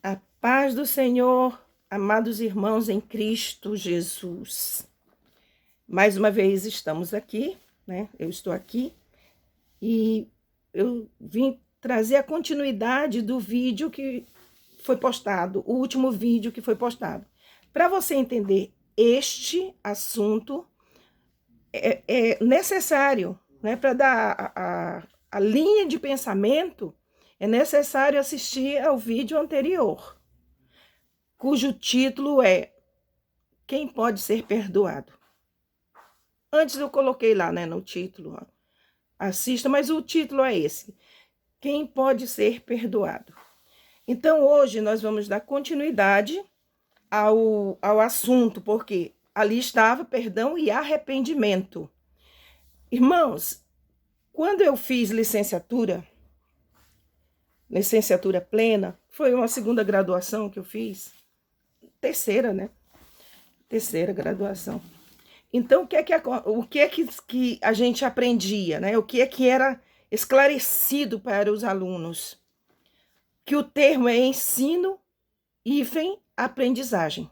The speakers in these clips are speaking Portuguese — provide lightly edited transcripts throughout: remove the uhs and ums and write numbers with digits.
A paz do Senhor, amados irmãos em Cristo Jesus. Mais uma vez estamos aqui, né? Eu estou aqui e eu vim trazer a continuidade do vídeo que foi postado, o último vídeo que foi postado. Para você entender este assunto, é necessário, né? Para dar a linha de pensamento, é necessário assistir ao vídeo anterior, cujo título é Quem Pode Ser Perdoado? Antes eu coloquei lá, né, no título, assista, mas o título é esse, Quem Pode Ser Perdoado? Então hoje nós vamos dar continuidade ao assunto, porque ali estava perdão e arrependimento. Irmãos, quando eu fiz licenciatura plena, foi uma segunda graduação que eu fiz, terceira, né? Terceira graduação. Então, o que é que a gente aprendia, né? O que é que era esclarecido para os alunos? Que o termo é ensino hífen aprendizagem.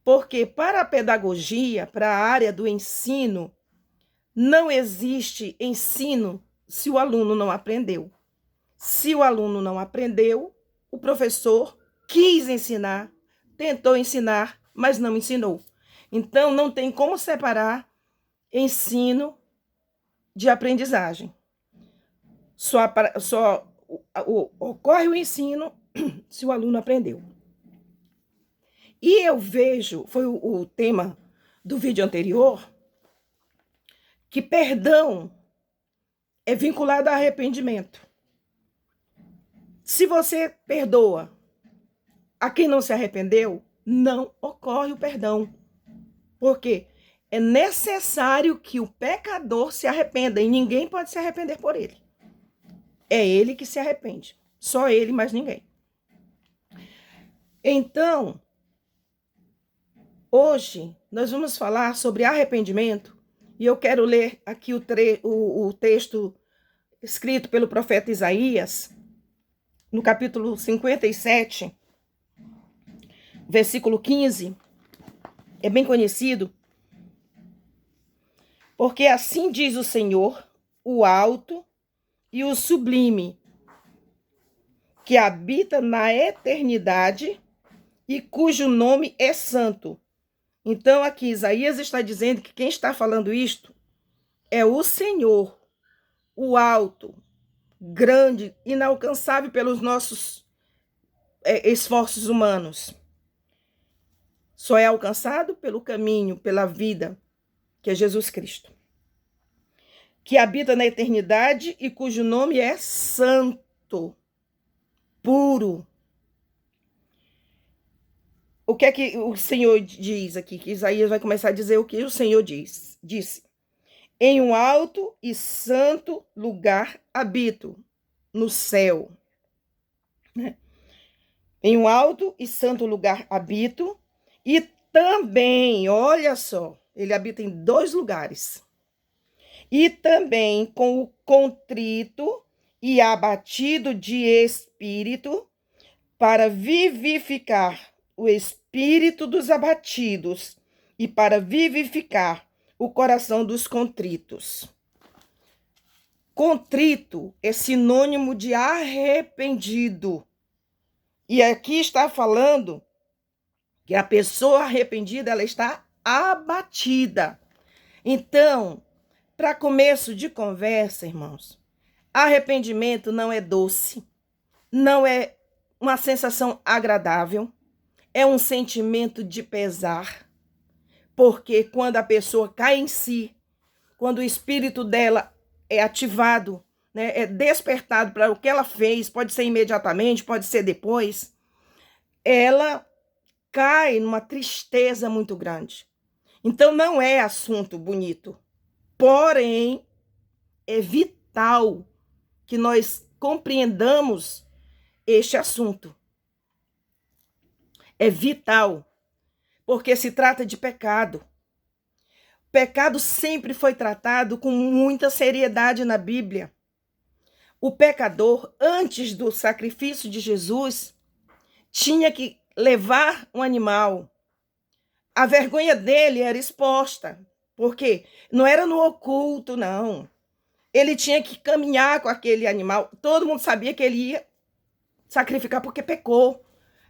Porque para a pedagogia, para a área do ensino, não existe ensino se o aluno não aprendeu. Se o aluno não aprendeu, o professor quis ensinar, tentou ensinar, mas não ensinou. Então, não tem como separar ensino de aprendizagem. Só ocorre o ensino se o aluno aprendeu. E eu vejo, foi o tema do vídeo anterior, que perdão é vinculado a arrependimento. Se você perdoa a quem não se arrependeu, não ocorre o perdão. Por quê? É necessário que o pecador se arrependa e ninguém pode se arrepender por ele. É ele que se arrepende. Só ele, mais ninguém. Então, hoje nós vamos falar sobre arrependimento e eu quero ler aqui o texto escrito pelo profeta Isaías, no capítulo 57, versículo 15. É bem conhecido. Porque assim diz o Senhor, o alto e o sublime, que habita na eternidade e cujo nome é santo. Então, aqui Isaías está dizendo que quem está falando isto é o Senhor, o alto, grande, inalcançável pelos nossos esforços humanos. Só é alcançado pelo caminho, pela vida, que é Jesus Cristo. Que habita na eternidade e cujo nome é santo, puro. O que é que o Senhor diz aqui? Que Isaías vai começar a dizer o que o Senhor disse. Em um alto e santo lugar habito, no céu. Né? Em um alto e santo lugar habito, e também, olha só, ele habita em 2 lugares. E também com o contrito e abatido de espírito, para vivificar o espírito dos abatidos e para vivificar o coração dos contritos. Contrito é sinônimo de arrependido. E aqui está falando que a pessoa arrependida, ela está abatida. Então, para começo de conversa, irmãos, arrependimento não é doce, não é uma sensação agradável, é um sentimento de pesar, porque quando a pessoa cai em si, quando o espírito dela é ativado, né, é despertado para o que ela fez, pode ser imediatamente, pode ser depois, ela cai numa tristeza muito grande. Então não é assunto bonito, porém é vital que nós compreendamos este assunto. É vital, porque se trata de pecado. Pecado sempre foi tratado com muita seriedade na Bíblia. O pecador, antes do sacrifício de Jesus, tinha que levar um animal. A vergonha dele era exposta, porque não era no oculto, não. Ele tinha que caminhar com aquele animal. Todo mundo sabia que ele ia sacrificar porque pecou.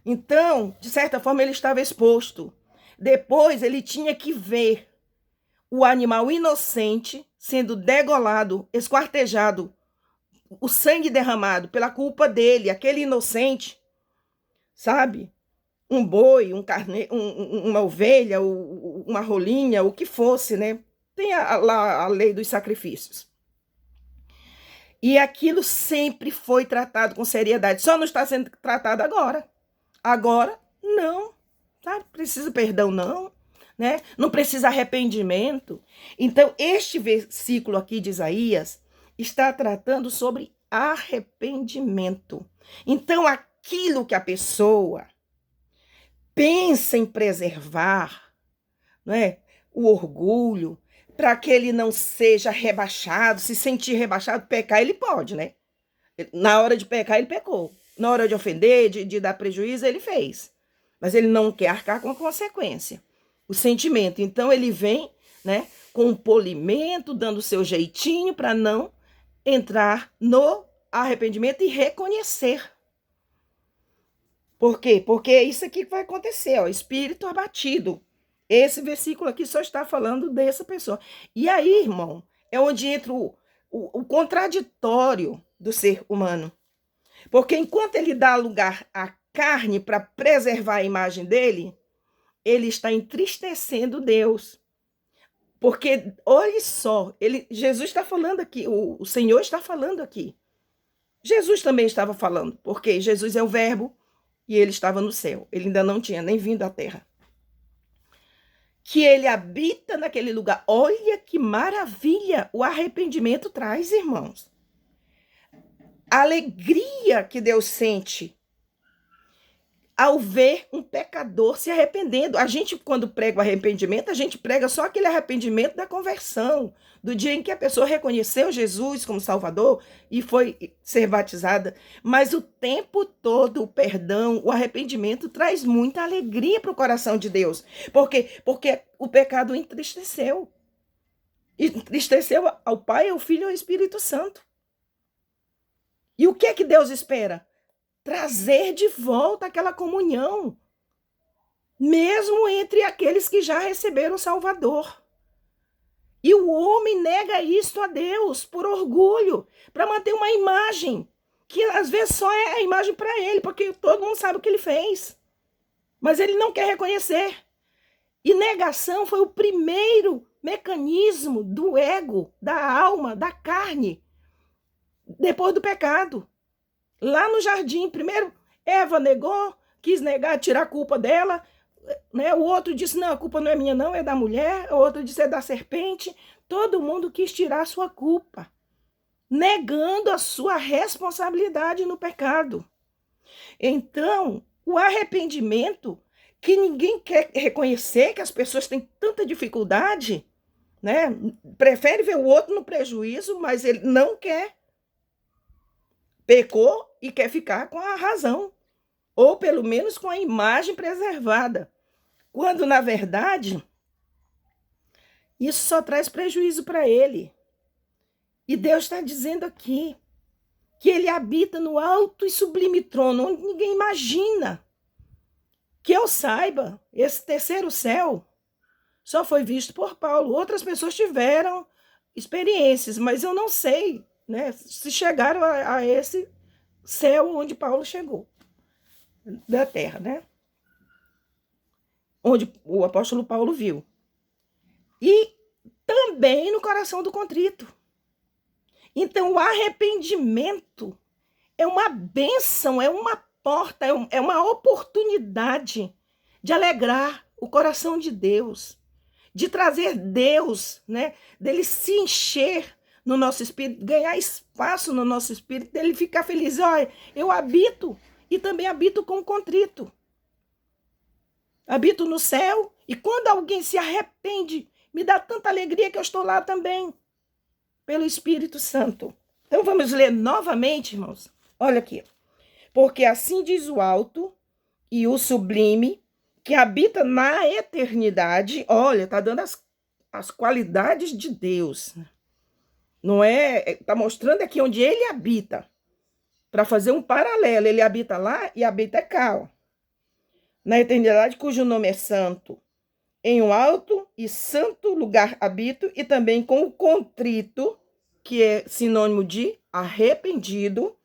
Então, de certa forma, ele estava exposto. Depois, ele tinha que ver o animal inocente sendo degolado, esquartejado, o sangue derramado pela culpa dele, aquele inocente, sabe? Um boi, um carne, uma ovelha, uma rolinha, o que fosse, né? Tem lá a lei dos sacrifícios. E aquilo sempre foi tratado com seriedade. Só não está sendo tratado agora. Agora, não. Sabe? Precisa perdão, não. Né? Não precisa arrependimento. Então, este versículo aqui de Isaías está tratando sobre arrependimento. Então, aquilo que a pessoa pensa em preservar, não é? O orgulho, para que ele não seja rebaixado, se sentir rebaixado, pecar ele pode, né? Na hora de pecar, ele pecou. Na hora de ofender, de dar prejuízo, ele fez. Mas ele não quer arcar com a consequência. O sentimento. Então, ele vem, né, com um polimento, dando o seu jeitinho para não entrar no arrependimento e reconhecer. Por quê? Porque é isso aqui que vai acontecer, ó, espírito abatido. Esse versículo aqui só está falando dessa pessoa. E aí, irmão, é onde entra o contraditório do ser humano. Porque enquanto ele dá lugar à carne para preservar a imagem dele, ele está entristecendo Deus. Porque, olha só, Jesus está falando aqui, o Senhor está falando aqui. Jesus também estava falando, porque Jesus é o verbo e ele estava no céu. Ele ainda não tinha nem vindo à terra. Que ele habita naquele lugar. Olha que maravilha o arrependimento traz, irmãos. A alegria que Deus sente ao ver um pecador se arrependendo. A gente, quando prega o arrependimento, a gente prega só aquele arrependimento da conversão, do dia em que a pessoa reconheceu Jesus como Salvador e foi ser batizada. Mas o tempo todo o perdão, o arrependimento traz muita alegria para o coração de Deus. Por quê? Porque o pecado entristeceu. Entristeceu ao Pai, ao Filho e ao Espírito Santo. E o que é que Deus espera? Trazer de volta aquela comunhão, mesmo entre aqueles que já receberam o Salvador. E o homem nega isso a Deus por orgulho, para manter uma imagem, que às vezes só é a imagem para ele, porque todo mundo sabe o que ele fez. Mas ele não quer reconhecer. E negação foi o primeiro mecanismo do ego, da alma, da carne, depois do pecado. Lá no jardim, primeiro Eva negou, quis negar, tirar a culpa dela, né? O outro disse, não, a culpa não é minha não, é da mulher. O outro disse, é da serpente. Todo mundo quis tirar a sua culpa, negando a sua responsabilidade no pecado. Então, o arrependimento, que ninguém quer reconhecer, que as pessoas têm tanta dificuldade, né? Prefere ver o outro no prejuízo, mas ele não quer. Pecou e quer ficar com a razão, ou pelo menos com a imagem preservada, quando, na verdade, isso só traz prejuízo para ele. E Deus está dizendo aqui que ele habita no alto e sublime trono, onde ninguém imagina. Que eu saiba, esse terceiro céu só foi visto por Paulo. Outras pessoas tiveram experiências, mas eu não sei, né, se chegaram a esse céu onde Paulo chegou, da terra, né? Onde o apóstolo Paulo viu. E também no coração do contrito. Então, o arrependimento é uma bênção, é uma porta, é uma oportunidade de alegrar o coração de Deus, de trazer Deus, né? Dele se encher no nosso espírito, ganhar espaço no nosso espírito, dele ficar feliz. Olha, eu habito e também habito com contrito. Habito no céu e quando alguém se arrepende, me dá tanta alegria que eu estou lá também, pelo Espírito Santo. Então vamos ler novamente, irmãos. Olha aqui. Porque assim diz o alto e o sublime, que habita na eternidade. Olha, está dando as qualidades de Deus. Não é? Está mostrando aqui onde ele habita. Para fazer um paralelo, ele habita lá e habita cá. Ó. Na eternidade, cujo nome é santo. Em um alto e santo lugar habito, e também com o contrito, que é sinônimo de arrependido,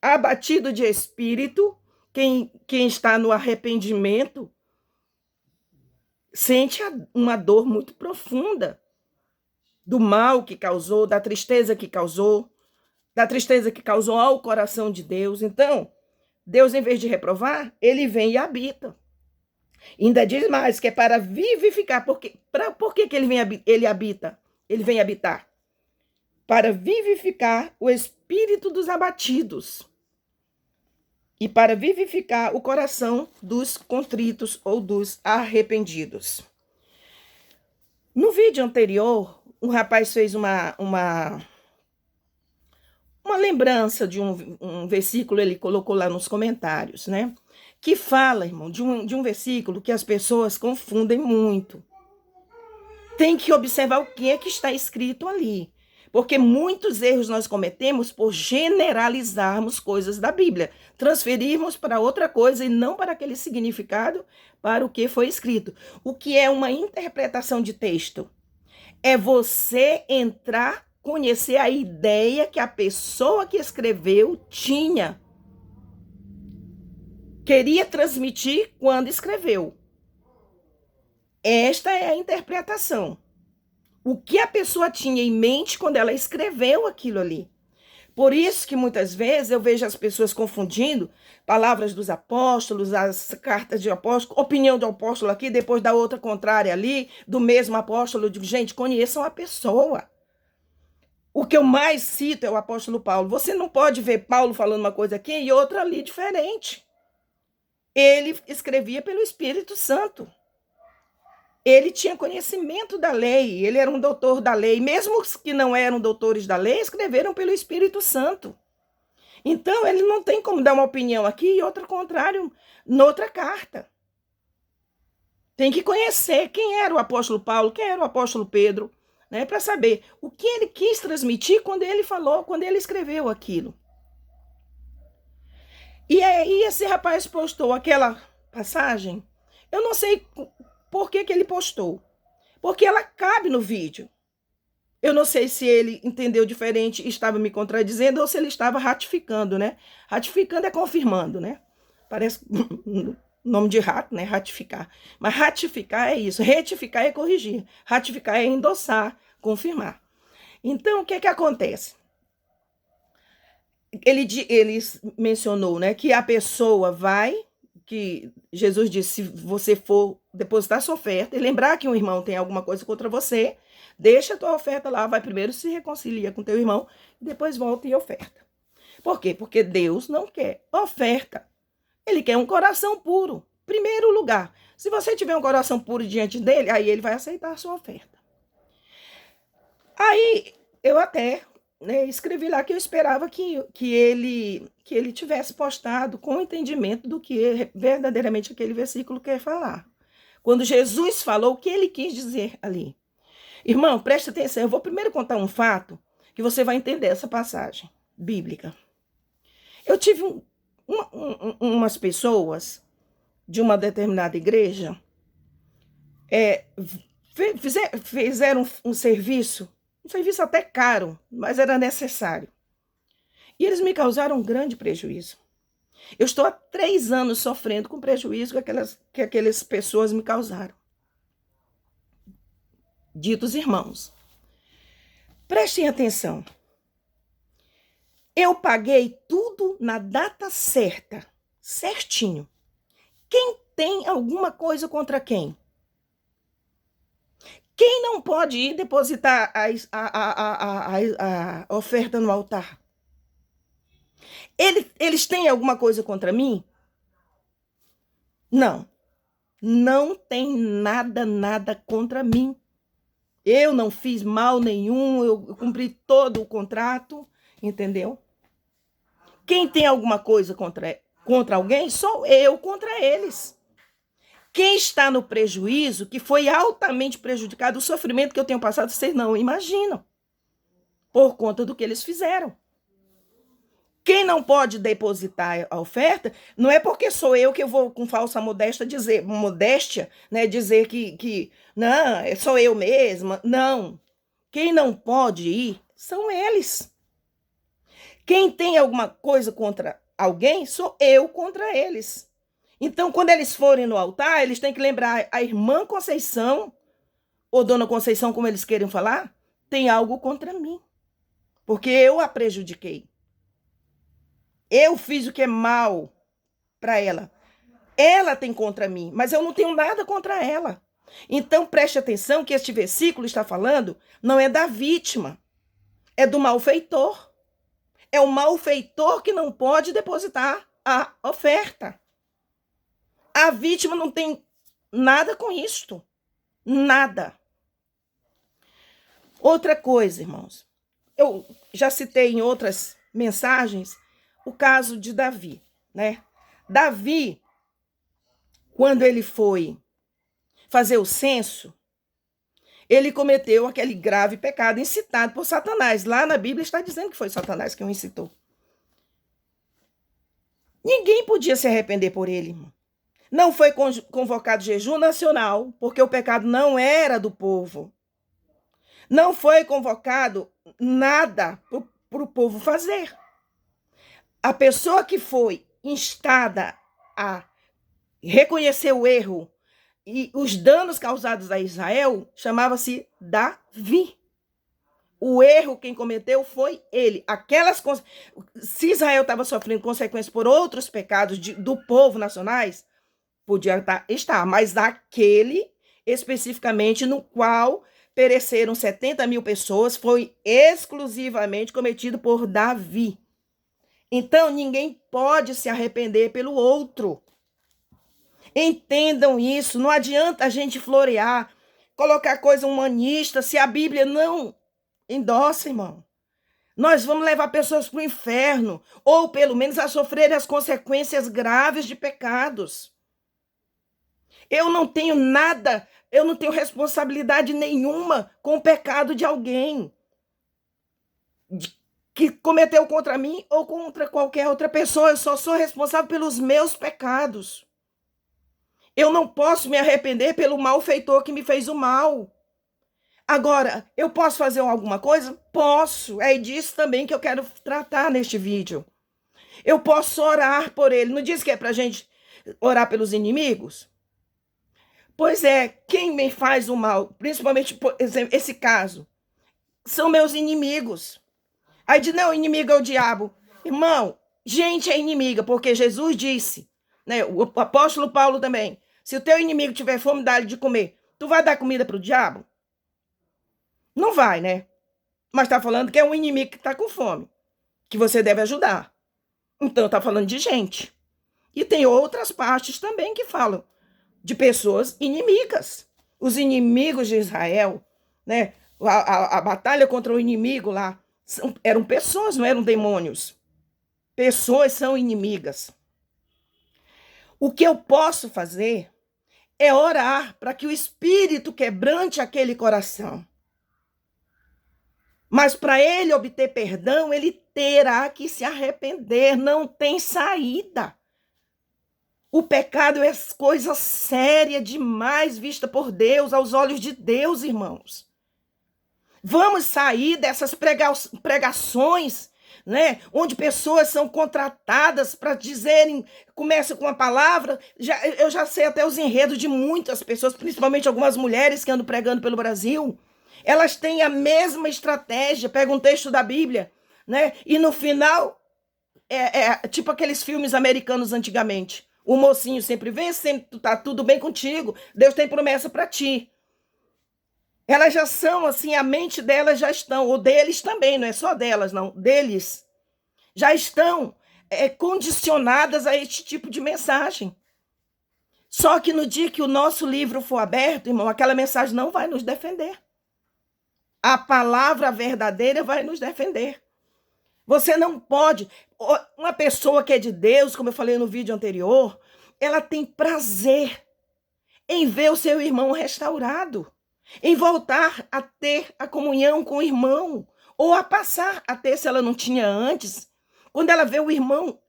abatido de espírito. Quem está no arrependimento sente uma dor muito profunda do mal que causou, da tristeza que causou ao coração de Deus. Então, Deus, em vez de reprovar, ele vem e habita. Ainda diz mais que é para vivificar. Por que ele habita? Ele vem habitar? Para vivificar o espírito dos abatidos e para vivificar o coração dos contritos ou dos arrependidos. No vídeo anterior, um rapaz fez uma lembrança de um versículo, ele colocou lá nos comentários, né? Que fala, irmão, de um versículo que as pessoas confundem muito. Tem que observar o que é que está escrito ali. Porque muitos erros nós cometemos por generalizarmos coisas da Bíblia, transferirmos para outra coisa e não para aquele significado para o que foi escrito. O que é uma interpretação de texto? É você entrar, conhecer a ideia que a pessoa que escreveu tinha. Queria transmitir quando escreveu. Esta é a interpretação. O que a pessoa tinha em mente quando ela escreveu aquilo ali. Por isso que muitas vezes eu vejo as pessoas confundindo palavras dos apóstolos, as cartas de apóstolo, opinião do apóstolo aqui, depois da outra contrária ali, do mesmo apóstolo. Eu digo, gente, conheçam a pessoa. O que eu mais cito é o apóstolo Paulo. Você não pode ver Paulo falando uma coisa aqui e outra ali diferente. Ele escrevia pelo Espírito Santo. Ele tinha conhecimento da lei, ele era um doutor da lei. Mesmo os que não eram doutores da lei, escreveram pelo Espírito Santo. Então, ele não tem como dar uma opinião aqui e outra contrário noutra carta. Tem que conhecer quem era o apóstolo Paulo, quem era o apóstolo Pedro, né, para saber o que ele quis transmitir quando ele falou, quando ele escreveu aquilo. E aí esse rapaz postou aquela passagem, eu não sei por que ele postou, porque ela cabe no vídeo. Eu não sei se ele entendeu diferente e estava me contradizendo ou se ele estava ratificando, né? Ratificando é confirmando, né? Parece nome de rato, né? Ratificar. Mas ratificar é isso. Retificar é corrigir. Ratificar é endossar, confirmar. Então, o que acontece? Ele mencionou, né, que a pessoa vai, que Jesus disse, se você for depositar sua oferta e lembrar que um irmão tem alguma coisa contra você, deixa a tua oferta lá, vai primeiro se reconcilia com teu irmão e depois volta e oferta. Por quê? Porque Deus não quer oferta. Ele quer um coração puro. Primeiro lugar, se você tiver um coração puro diante dele, aí ele vai aceitar a sua oferta. Aí eu até escrevi lá que eu esperava que ele tivesse postado com o entendimento do que verdadeiramente aquele versículo quer falar. Quando Jesus falou o que ele quis dizer ali. Irmão, preste atenção, eu vou primeiro contar um fato que você vai entender essa passagem bíblica. Eu tive umas pessoas de uma determinada igreja fizeram um serviço até caro, mas era necessário. E eles me causaram um grande prejuízo. Eu estou há 3 anos sofrendo com o prejuízo que aquelas pessoas me causaram. Ditos irmãos, prestem atenção. Eu paguei tudo na data certa, certinho. Quem tem alguma coisa contra quem? Quem não pode ir depositar a oferta no altar? Eles têm alguma coisa contra mim? Não. Não tem nada contra mim. Eu não fiz mal nenhum, eu cumpri todo o contrato, entendeu? Quem tem alguma coisa contra alguém, sou eu contra eles. Quem está no prejuízo, que foi altamente prejudicado, o sofrimento que eu tenho passado, vocês não imaginam, por conta do que eles fizeram. Quem não pode depositar a oferta, não é porque sou eu que eu vou com falsa modéstia dizer que não, sou eu mesma. Não. Quem não pode ir são eles. Quem tem alguma coisa contra alguém, sou eu contra eles. Então, quando eles forem no altar, eles têm que lembrar a irmã Conceição, ou Dona Conceição, como eles querem falar, tem algo contra mim. Porque eu a prejudiquei. Eu fiz o que é mal para ela. Ela tem contra mim, mas eu não tenho nada contra ela. Então, preste atenção que este versículo está falando não é da vítima, é do malfeitor. É o malfeitor que não pode depositar a oferta. A vítima não tem nada com isto. Nada. Outra coisa, irmãos. Eu já citei em outras mensagens o caso de Davi, né? Davi, quando ele foi fazer o censo, ele cometeu aquele grave pecado incitado por Satanás. Lá na Bíblia está dizendo que foi Satanás que o incitou. Ninguém podia se arrepender por ele, irmão. Não foi convocado jejum nacional, porque o pecado não era do povo. Não foi convocado nada para o povo fazer. A pessoa que foi instada a reconhecer o erro e os danos causados a Israel chamava-se Davi. O erro quem cometeu foi ele. Se Israel estava sofrendo consequências por outros pecados do povo nacionais, podia estar, mas daquele especificamente no qual pereceram 70 mil pessoas foi exclusivamente cometido por Davi. Então, ninguém pode se arrepender pelo outro. Entendam isso. Não adianta a gente florear, colocar coisa humanista, se a Bíblia não endossa, irmão. Nós vamos levar pessoas para o inferno, ou pelo menos a sofrer as consequências graves de pecados. Eu não tenho nada, eu não tenho responsabilidade nenhuma com o pecado de alguém que cometeu contra mim ou contra qualquer outra pessoa. Eu só sou responsável pelos meus pecados. Eu não posso me arrepender pelo malfeitor que me fez o mal. Agora, eu posso fazer alguma coisa? Posso. É disso também que eu quero tratar neste vídeo. Eu posso orar por ele. Não diz que é pra gente orar pelos inimigos? Pois é, quem me faz o mal, principalmente, por exemplo, esse caso, são meus inimigos. Aí diz, não, o inimigo é o diabo. Irmão, gente é inimiga, porque Jesus disse, né, o apóstolo Paulo também, se o teu inimigo tiver fome, dá-lhe de comer. Tu vai dar comida para o diabo? Não vai, né? Mas está falando que é um inimigo que está com fome, que você deve ajudar. Então está falando de gente. E tem outras partes também que falam de pessoas inimigas. Os inimigos de Israel, né? A batalha contra o inimigo lá, eram pessoas, não eram demônios. Pessoas são inimigas. O que eu posso fazer é orar para que o Espírito quebrante aquele coração. Mas para ele obter perdão, ele terá que se arrepender, não tem saída. O pecado é coisa séria demais vista por Deus, aos olhos de Deus, irmãos. Vamos sair dessas pregações, né, onde pessoas são contratadas para dizerem, começa com uma palavra, eu já sei até os enredos de muitas pessoas, principalmente algumas mulheres que andam pregando pelo Brasil. Elas têm a mesma estratégia, pegam um texto da Bíblia, né, e no final, tipo aqueles filmes americanos antigamente. O mocinho sempre vem, sempre tá tudo bem contigo, Deus tem promessa para ti. Elas já são assim, a mente delas já estão, ou deles também, não é só delas, não, deles, já estão condicionadas a este tipo de mensagem. Só que no dia que o nosso livro for aberto, irmão, aquela mensagem não vai nos defender. A palavra verdadeira vai nos defender. Você não pode. Uma pessoa que é de Deus, como eu falei no vídeo anterior, ela tem prazer em ver o seu irmão restaurado, em voltar a ter a comunhão com o irmão, ou a passar a ter, se ela não tinha antes, quando ela vê o irmão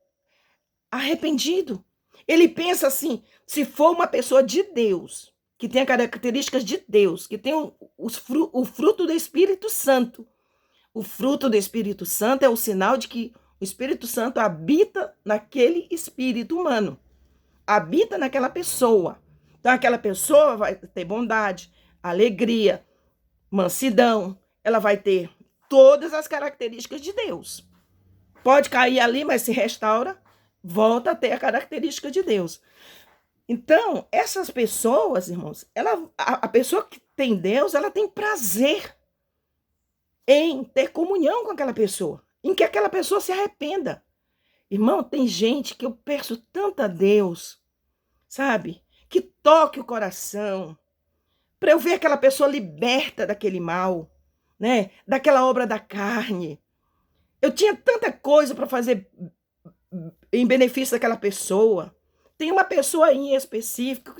arrependido. Ele pensa assim: se for uma pessoa de Deus, que tem as características de Deus, que tem o fruto do Espírito Santo. O fruto do Espírito Santo é o sinal de que o Espírito Santo habita naquele espírito humano, habita naquela pessoa. Então, aquela pessoa vai ter bondade, alegria, mansidão, ela vai ter todas as características de Deus. Pode cair ali, mas se restaura, volta a ter a característica de Deus. Então, essas pessoas, irmãos, a pessoa que tem Deus, ela tem prazer em ter comunhão com aquela pessoa, em que aquela pessoa se arrependa. Irmão, tem gente que eu peço tanto a Deus, sabe? Que toque o coração, para eu ver aquela pessoa liberta daquele mal, né? Daquela obra da carne. Eu tinha tanta coisa para fazer em benefício daquela pessoa. Tem uma pessoa em específico,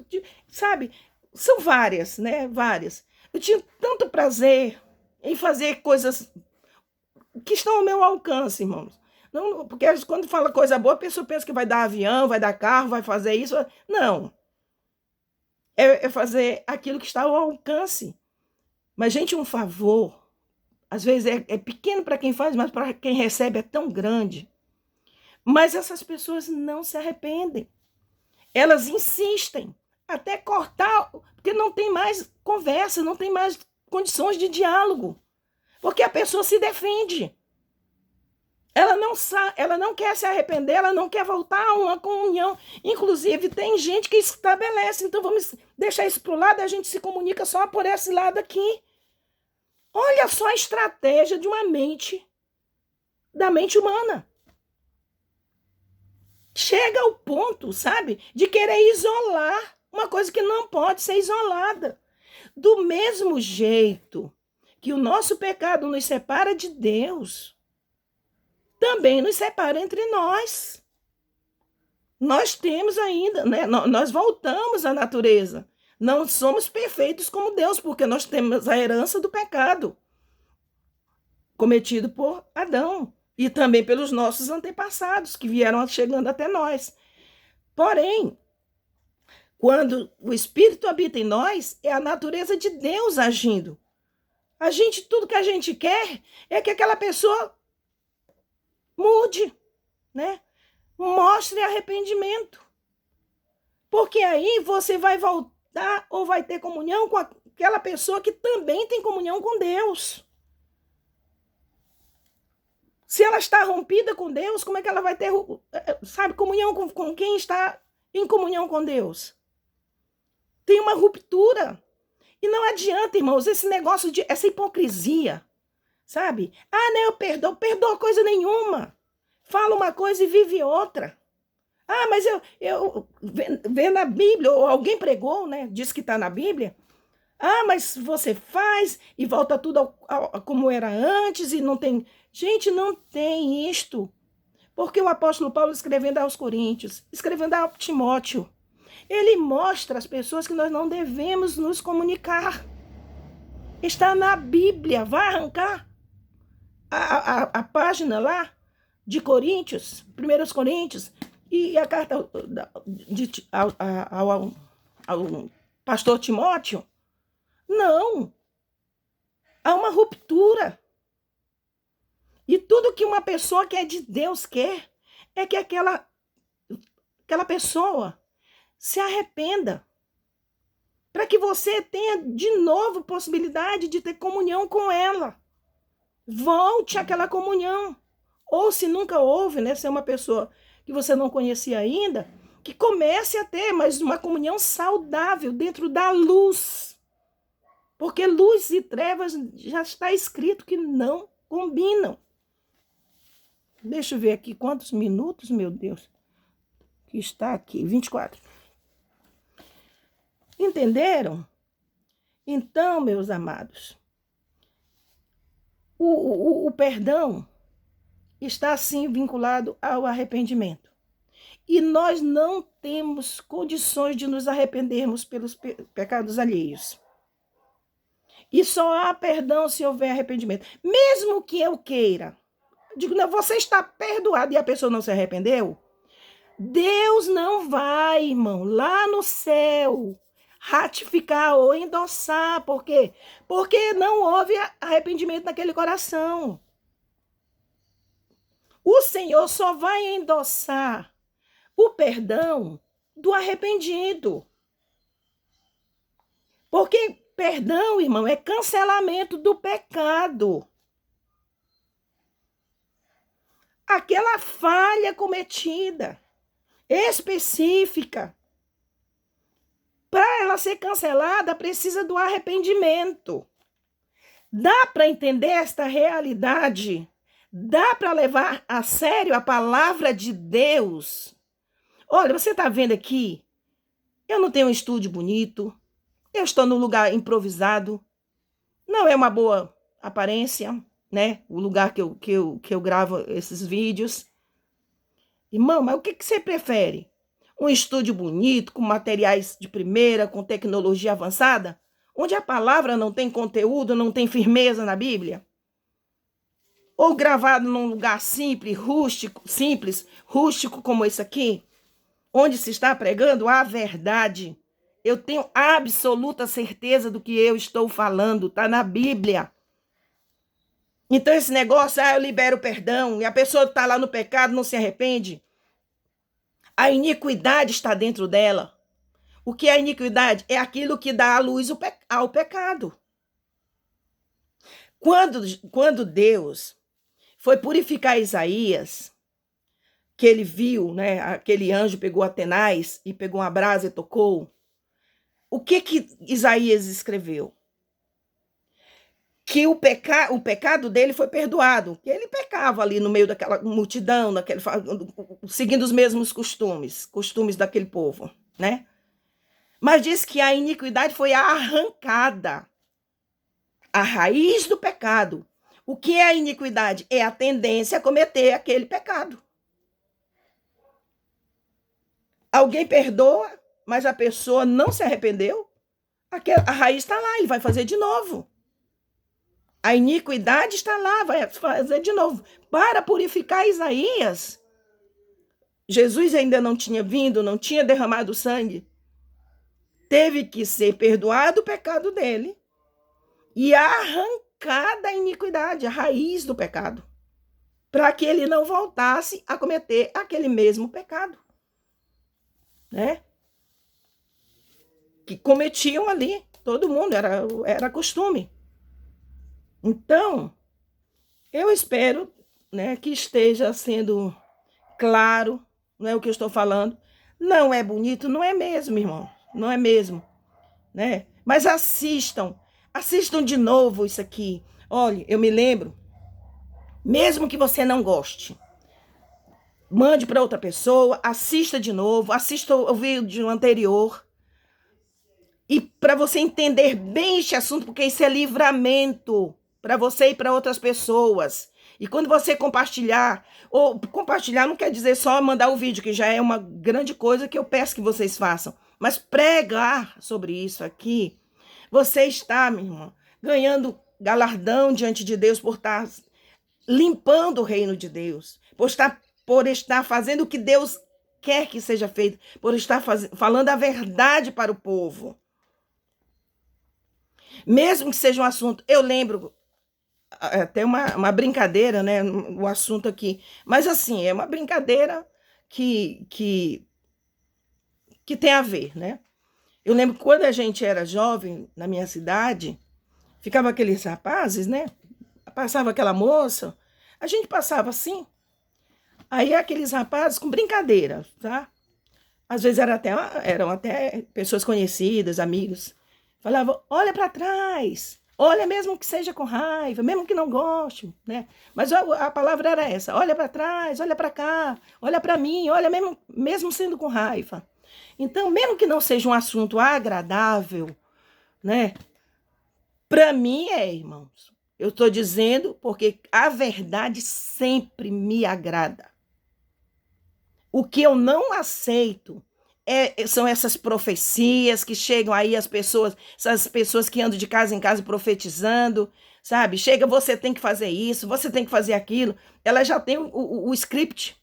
sabe? São várias, né? Várias. Eu tinha tanto prazer em fazer coisas que estão ao meu alcance, irmãos. Não, porque quando fala coisa boa, a pessoa pensa que vai dar avião, vai dar carro, vai fazer isso. Não. É fazer aquilo que está ao alcance. Mas, gente, um favor, às vezes é pequeno para quem faz, mas para quem recebe é tão grande. Mas essas pessoas não se arrependem. Elas insistem até cortar, porque não tem mais conversa, não tem mais condições de diálogo. Porque a pessoa se defende. Ela não quer se arrepender, ela não quer voltar a uma comunhão. Inclusive, tem gente que estabelece, então vamos deixar isso para o lado, a gente se comunica só por esse lado aqui. Olha só a estratégia de uma mente, da mente humana. Chega ao ponto, sabe, de querer isolar uma coisa que não pode ser isolada. Do mesmo jeito que o nosso pecado nos separa de Deus, também nos separa entre nós. Nós temos ainda, né? Nós voltamos à natureza. Não somos perfeitos como Deus, porque nós temos a herança do pecado cometido por Adão e também pelos nossos antepassados que vieram chegando até nós. Porém, quando o Espírito habita em nós, é a natureza de Deus agindo. Tudo que a gente quer é que aquela pessoa mude, né? Mostre arrependimento. Porque aí você vai voltar ou vai ter comunhão com aquela pessoa que também tem comunhão com Deus. Se ela está rompida com Deus, como é que ela vai ter, sabe, comunhão com quem está em comunhão com Deus? Tem uma ruptura. E não adianta, irmãos, esse negócio de essa hipocrisia, sabe? Ah, não, eu perdoo coisa nenhuma. Fala uma coisa e vive outra. Ah, mas eu vê na Bíblia, ou alguém pregou, né? Diz que está na Bíblia. Ah, mas você faz e volta tudo como era antes e não tem... Gente, não tem isto. Porque o apóstolo Paulo, escrevendo aos Coríntios, escrevendo a Timóteo, ele mostra às pessoas que nós não devemos nos comunicar. Está na Bíblia. Vai arrancar a página lá de Coríntios, 1 Coríntios, e a carta ao pastor Timóteo. Não. Há uma ruptura. E tudo que uma pessoa que é de Deus quer é que aquela pessoa se arrependa. Para que você tenha de novo possibilidade de ter comunhão com ela. Volte àquela comunhão. Ou se nunca houve, né? Se é uma pessoa que você não conhecia ainda, que comece a ter, mas uma comunhão saudável dentro da luz. Porque luz e trevas já está escrito que não combinam. Deixa eu ver aqui quantos minutos, meu Deus, que está aqui, 24. Entenderam? Então, meus amados, o perdão está assim vinculado ao arrependimento. E nós não temos condições de nos arrependermos pelos pecados alheios. E só há perdão se houver arrependimento. Mesmo que eu queira, digo, não, você está perdoado e a pessoa não se arrependeu, Deus não vai, irmão, lá no céu, ratificar ou endossar. Por quê? Porque não houve arrependimento naquele coração. O Senhor só vai endossar o perdão do arrependido. Porque perdão, irmão, é cancelamento do pecado. Aquela falha cometida, específica, para ela ser cancelada, precisa do arrependimento. Dá para entender esta realidade? Dá para levar a sério a palavra de Deus? Olha, você está vendo aqui? Eu não tenho um estúdio bonito. Eu estou num lugar improvisado. Não é uma boa aparência, né? O lugar que eu gravo esses vídeos. Irmão, mas o que você prefere? Um estúdio bonito, com materiais de primeira, com tecnologia avançada? Onde a palavra não tem conteúdo, não tem firmeza na Bíblia? Ou gravado num lugar simples, rústico como esse aqui, onde se está pregando a verdade? Eu tenho absoluta certeza do que eu estou falando, está na Bíblia. Então esse negócio, eu libero o perdão, e a pessoa está lá no pecado, não se arrepende. A iniquidade está dentro dela. O que é a iniquidade? É aquilo que dá a luz ao pecado. Quando Deus foi purificar Isaías, que ele viu, né, aquele anjo pegou Atenaz e pegou uma brasa e tocou, o que Isaías escreveu? Que o pecado dele foi perdoado, que ele pecava ali no meio daquela multidão, seguindo os mesmos costumes daquele povo, né? Mas diz que a iniquidade foi arrancada, a raiz do pecado. O que é a iniquidade? É a tendência a cometer aquele pecado. Alguém perdoa, mas a pessoa não se arrependeu, a raiz está lá, ele vai fazer de novo. A iniquidade está lá, vai fazer de novo. Para purificar Isaías, Jesus ainda não tinha vindo, não tinha derramado sangue. Teve que ser perdoado o pecado dele e arrancada a iniquidade, a raiz do pecado, para que ele não voltasse a cometer aquele mesmo pecado, né? Que cometiam ali, todo mundo, era costume. Então, eu espero, né, que esteja sendo claro, né, o que eu estou falando. Não é bonito, não é mesmo, irmão, não é mesmo, né? Mas assistam de novo isso aqui. Olha, eu me lembro, mesmo que você não goste, mande para outra pessoa, assista de novo, assista o vídeo anterior, e para você entender bem este assunto, porque isso é livramento para você e para outras pessoas. E quando você compartilhar, ou compartilhar não quer dizer só mandar o vídeo, que já é uma grande coisa que eu peço que vocês façam, mas pregar sobre isso aqui, você está, minha irmã, ganhando galardão diante de Deus por estar limpando o reino de Deus, por estar fazendo o que Deus quer que seja feito, por estar falando a verdade para o povo. Mesmo que seja um assunto, eu lembro até uma brincadeira, né, o assunto aqui, mas assim, é uma brincadeira que tem a ver, né? Eu lembro que quando a gente era jovem, na minha cidade, ficava aqueles rapazes, né? Passava aquela moça, a gente passava assim, aí aqueles rapazes com brincadeira, tá? Às vezes eram até pessoas conhecidas, amigos, falavam, olha para trás, olha mesmo que seja com raiva, mesmo que não goste, né? Mas a palavra era essa, olha para trás, olha para cá, olha para mim, olha mesmo sendo com raiva. Então, mesmo que não seja um assunto agradável, né? Para mim irmãos, Eu estou dizendo porque a verdade sempre me agrada. O que eu não aceito são essas profecias que chegam aí essas pessoas que andam de casa em casa profetizando, sabe? Chega, você tem que fazer isso, você tem que fazer aquilo. Ela já tem o script.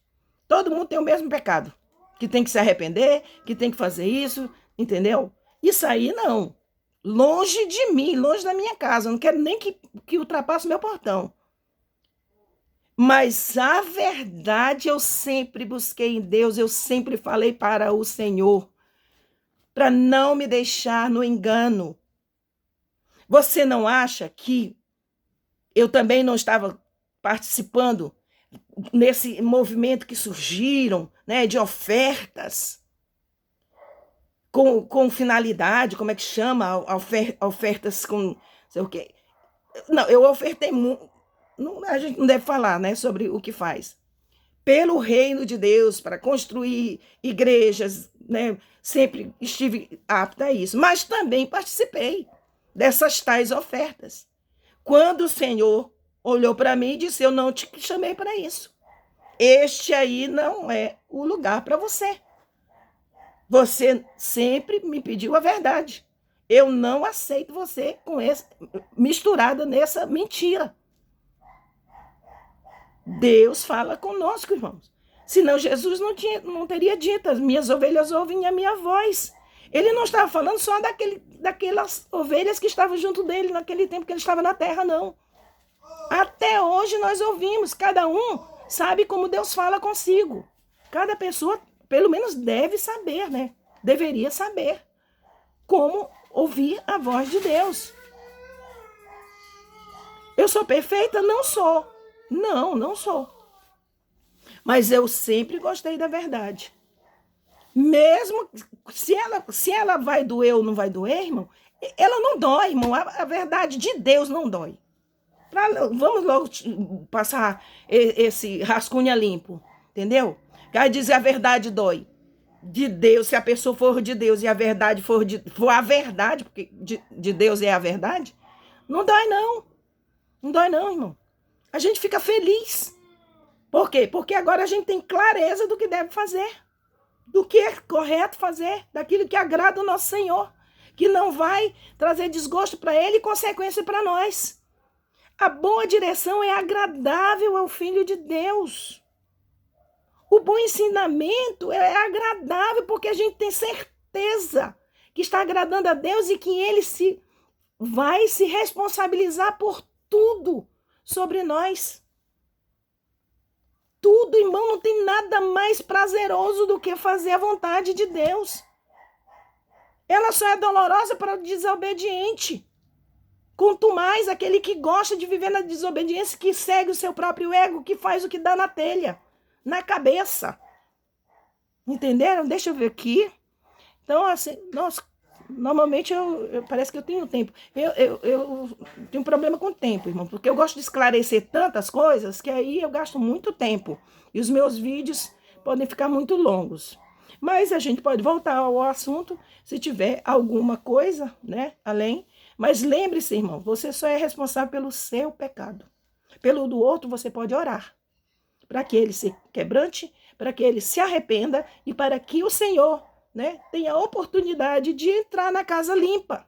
Todo mundo tem o mesmo pecado. Que tem que se arrepender, que tem que fazer isso, entendeu? Isso aí não. Longe de mim, longe da minha casa. Eu não quero nem que ultrapasse o meu portão. Mas a verdade eu sempre busquei em Deus, eu sempre falei para o Senhor, para não me deixar no engano. Você não acha que eu também não estava participando nesse movimento que surgiram, né, de ofertas, com finalidade, como é que chama? Ofertas com, sei o quê. Não, eu ofertei muito. A gente não deve falar, né, sobre o que faz. Pelo reino de Deus, para construir igrejas, né? Sempre estive apta a isso. Mas também participei dessas tais ofertas. Quando o Senhor olhou para mim e disse: eu não te chamei para isso. Este aí não é o lugar para você. Você sempre me pediu a verdade. Eu não aceito você misturada nessa mentira. Deus fala conosco, irmãos. Senão Jesus não teria dito: as minhas ovelhas ouvem a minha voz. Ele não estava falando só daquelas ovelhas que estavam junto dele naquele tempo que ele estava na terra, não. Até hoje nós ouvimos, cada um sabe como Deus fala consigo. Cada pessoa, pelo menos, deve saber, né? Deveria saber como ouvir a voz de Deus. Eu sou perfeita? Não sou. Não sou. Mas eu sempre gostei da verdade. Mesmo se ela vai doer ou não vai doer, irmão, ela não dói, irmão. A verdade de Deus não dói. Vamos logo passar esse rascunho limpo, entendeu? Quer dizer, a verdade dói. De Deus, se a pessoa for de Deus e a verdade for a verdade, porque de Deus é a verdade, não dói não. Não dói não, irmão. A gente fica feliz. Por quê? Porque agora a gente tem clareza do que deve fazer, do que é correto fazer, daquilo que agrada o nosso Senhor, que não vai trazer desgosto para Ele e consequência para nós. A boa direção é agradável ao Filho de Deus. O bom ensinamento é agradável porque a gente tem certeza que está agradando a Deus e que Ele vai se responsabilizar por tudo sobre nós. Tudo, irmão, não tem nada mais prazeroso do que fazer a vontade de Deus. Ela só é dolorosa para o desobediente. Quanto mais aquele que gosta de viver na desobediência, que segue o seu próprio ego, que faz o que dá na telha, na cabeça. Entenderam? Deixa eu ver aqui. Então, assim, nossa, normalmente parece que eu tenho tempo. Eu tenho um problema com o tempo, irmão, porque eu gosto de esclarecer tantas coisas que aí eu gasto muito tempo. E os meus vídeos podem ficar muito longos. Mas a gente pode voltar ao assunto se tiver alguma coisa, né, além. Mas lembre-se, irmão, você só é responsável pelo seu pecado. Pelo do outro você pode orar, para que ele se quebrante, para que ele se arrependa e para que o Senhor, né, tenha a oportunidade de entrar na casa limpa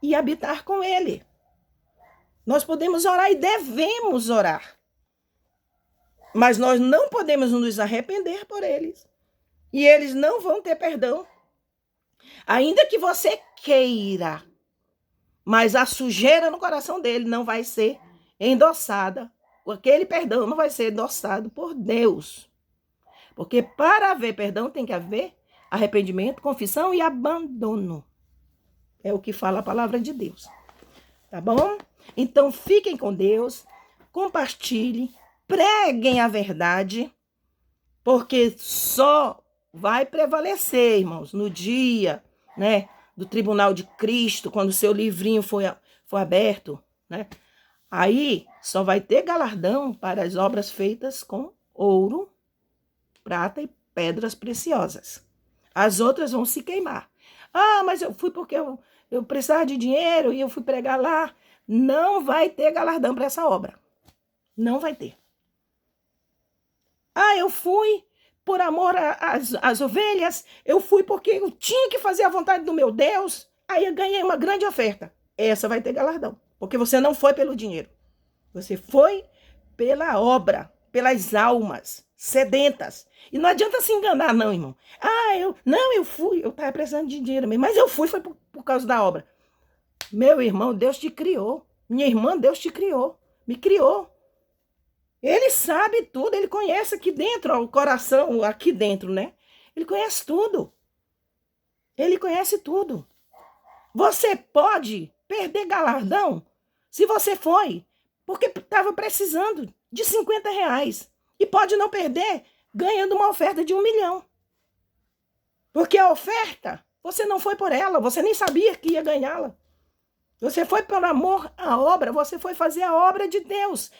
e habitar com ele. Nós podemos orar e devemos orar, mas nós não podemos nos arrepender por eles. E eles não vão ter perdão. Ainda que você queira, mas a sujeira no coração dele não vai ser endossada. Aquele perdão não vai ser endossado por Deus. Porque para haver perdão tem que haver arrependimento, confissão e abandono. É o que fala a palavra de Deus. Tá bom? Então fiquem com Deus, compartilhem, preguem a verdade, porque só vai prevalecer, irmãos, no dia, né, do tribunal de Cristo, quando o seu livrinho for aberto, né? Aí só vai ter galardão para as obras feitas com ouro, prata e pedras preciosas. As outras vão se queimar. Ah, mas eu fui porque eu precisava de dinheiro e eu fui pregar lá. não vai ter galardão para essa obra. Não vai ter. Ah, eu fui por amor às ovelhas, eu fui porque eu tinha que fazer a vontade do meu Deus, aí eu ganhei uma grande oferta. Essa vai ter galardão, porque você não foi pelo dinheiro. Você foi pela obra, pelas almas sedentas. E não adianta se enganar, não, irmão. Ah, eu estava precisando de dinheiro mesmo, mas eu fui foi por causa da obra. Meu irmão, Deus te criou. Minha irmã, Deus te criou. Me criou. Ele sabe tudo, ele conhece aqui dentro, ó, o coração aqui dentro, né? Ele conhece tudo. Ele conhece tudo. Você pode perder galardão se você foi, porque estava precisando de R$50. E pode não perder ganhando uma oferta de 1 milhão. Porque a oferta, você não foi por ela, você nem sabia que ia ganhá-la. Você foi por amor à obra, você foi fazer a obra de Deus.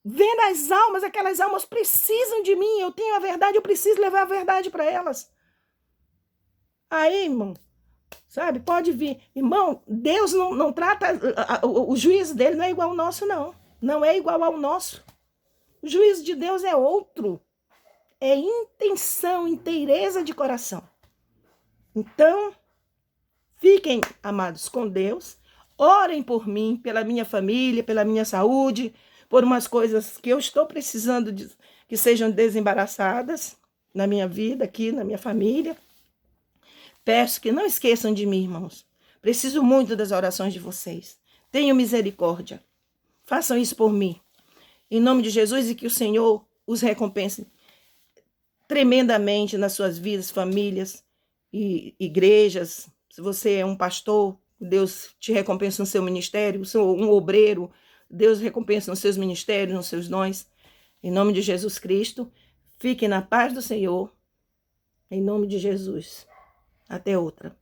Vendo as almas, aquelas almas precisam de mim, eu tenho a verdade, eu preciso levar a verdade para elas. Aí, irmão, sabe, pode vir. Irmão, Deus não trata, o juízo dele não é igual ao nosso, não. Não é igual ao nosso. O juízo de Deus é outro. É intenção, inteireza de coração. Então, fiquem, amados, com Deus. Orem por mim, pela minha família, pela minha saúde, por umas coisas que eu estou precisando que sejam desembaraçadas na minha vida, aqui na minha família. Peço que não esqueçam de mim, irmãos. Preciso muito das orações de vocês. Tenham misericórdia. Façam isso por mim. Em nome de Jesus, e que o Senhor os recompense tremendamente nas suas vidas, famílias e igrejas. Se você é um pastor, Deus te recompensa no seu ministério. Se um obreiro, Deus recompensa nos seus ministérios, nos seus dons. Em nome de Jesus Cristo, fiquem na paz do Senhor. Em nome de Jesus. Até outra.